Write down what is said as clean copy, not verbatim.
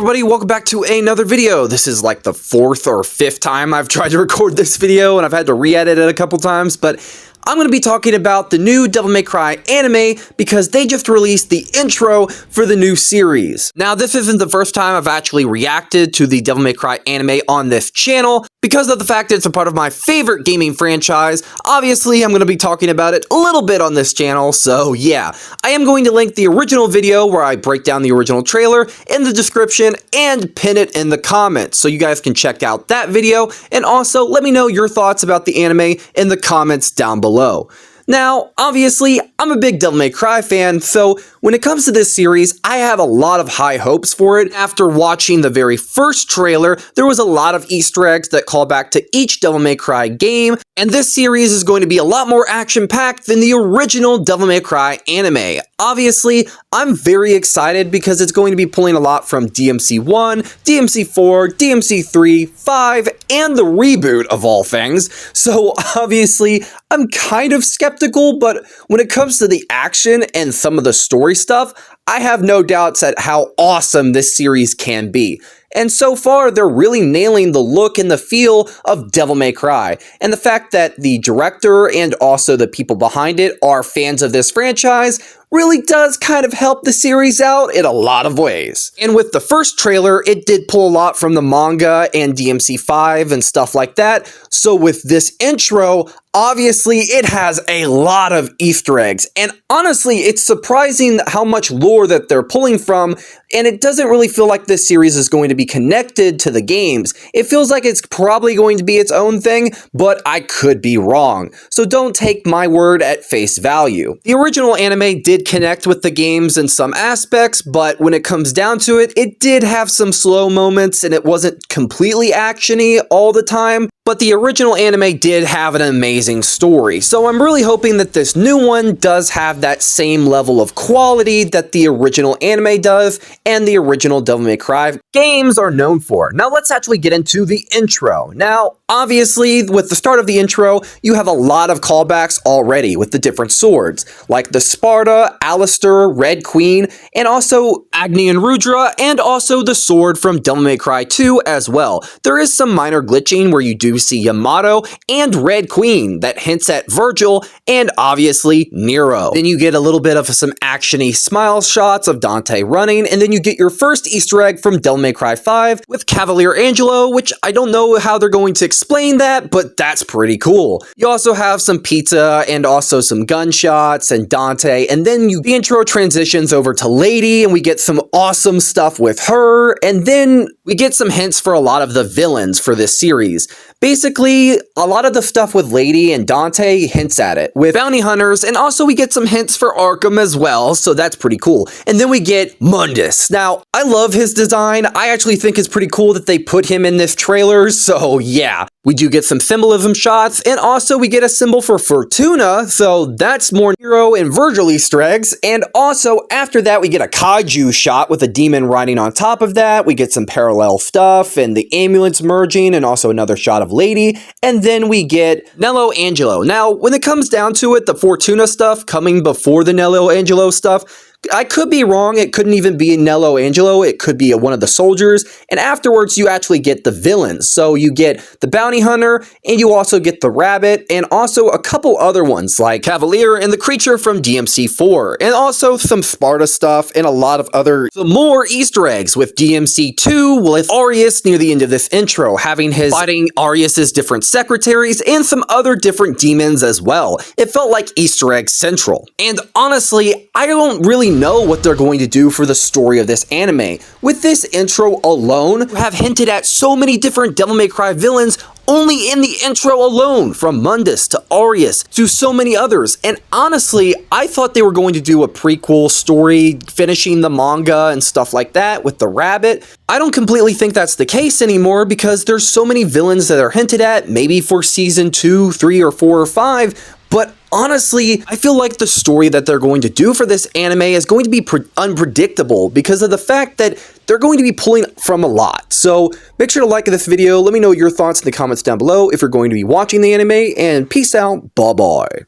everybody, welcome back to another video. This is like the fourth or fifth time I've tried to record this video and I've had to re-edit it a couple times, but I'm going to be talking about the new Devil May Cry anime because they just released the intro for the new series. Now, this isn't the first time I've actually reacted to the Devil May Cry anime on this channel. Because of the fact that it's a part of my favorite gaming franchise, obviously I'm going to be talking about it a little bit on this channel, so yeah. I am going to link the original video where I break down the original trailer in the description and pin it in the comments, so you guys can check out that video, and also let me know your thoughts about the anime in the comments down below. Now, obviously, I'm a big Devil May Cry fan, so when it comes to this series, I have a lot of high hopes for it. After watching the very first trailer, there was a lot of Easter eggs that call back to each Devil May Cry game, and this series is going to be a lot more action-packed than the original Devil May Cry anime. Obviously, I'm very excited because it's going to be pulling a lot from DMC 1, DMC 4, DMC 3, 5, and the reboot of all things, so obviously, I'm kind of skeptical, but when it comes to the action and some of the story stuff, I have no doubts at how awesome this series can be. And so far, they're really nailing the look and the feel of Devil May Cry. And the fact that the director and also the people behind it are fans of this franchise really does kind of help the series out in a lot of ways. And with the first trailer, it did pull a lot from the manga and DMC5 and stuff like that. So with this intro, obviously it has a lot of Easter eggs. And honestly, it's surprising how much lore that they're pulling from, and it doesn't really feel like this series is going to be connected to the games. It feels like it's probably going to be its own thing, but I could be wrong. So don't take my word at face value. The original anime did connect with the games in some aspects, but when it comes down to it, it did have some slow moments and it wasn't completely action-y all the time. But the original anime did have an amazing story, so I'm really hoping that this new one does have that same level of quality that the original anime does and the original Devil May Cry games are known for. Now let's actually get into the intro. Now, obviously, with the start of the intro, you have a lot of callbacks already with the different swords, like the Sparda, Alistair, Red Queen, and also Agni and Rudra, and also the sword from Devil May Cry 2 as well. There is some minor glitching where you do see Yamato and Red Queen that hints at Virgil and obviously Nero. Then you get a little bit of some action-y smile shots of Dante running, and then you get your first Easter egg from Devil May Cry 5 with Cavalier Angelo, which I don't know how they're going to explain that, but that's pretty cool. You also have some pizza and also some gunshots and Dante, and then the intro transitions over to Lady, and we get some awesome stuff with her, and then we get some hints for a lot of the villains for this series. Basically, a lot of the stuff with Lady and Dante hints at it, with bounty hunters, and also we get some hints for Arkham as well, so that's pretty cool. And then we get Mundus. Now, I love his design. I actually think it's pretty cool that they put him in this trailer, so yeah. We do get some symbolism shots, and also we get a symbol for Fortuna, so that's more Nero and Virgil Easter eggs, and also after that we get a kaiju shot with a demon riding on top of that. We get some parallel stuff, and the ambulance merging, and also another shot of Lady, and then we get Nello Angelo. Now, when it comes down to it, the Fortuna stuff coming before the Nello Angelo stuff, I could be wrong. It couldn't even be Nello Angelo. It could be one of the soldiers. And afterwards, you actually get the villains. So you get the bounty hunter, and you also get the rabbit, and also a couple other ones like Cavalier and the creature from DMC 4, and also some Sparda stuff and a lot of some more Easter eggs with DMC 2 with Arius near the end of this intro, having his fighting Arius's different secretaries and some other different demons as well. It felt like Easter egg central. And honestly, I don't really know what they're going to do for the story of this anime. With this intro alone, you have hinted at so many different Devil May Cry villains only in the intro alone, from Mundus to Arius to so many others. And honestly, I thought they were going to do a prequel story finishing the manga and stuff like that with the rabbit. I don't completely think that's the case anymore because there's so many villains that are hinted at, maybe for season 2, 3, or 4, or 5, but honestly, I feel like the story that they're going to do for this anime is going to be unpredictable because of the fact that they're going to be pulling from a lot. So make sure to like this video. Let me know your thoughts in the comments down below if you're going to be watching the anime, and peace out. Bye-bye.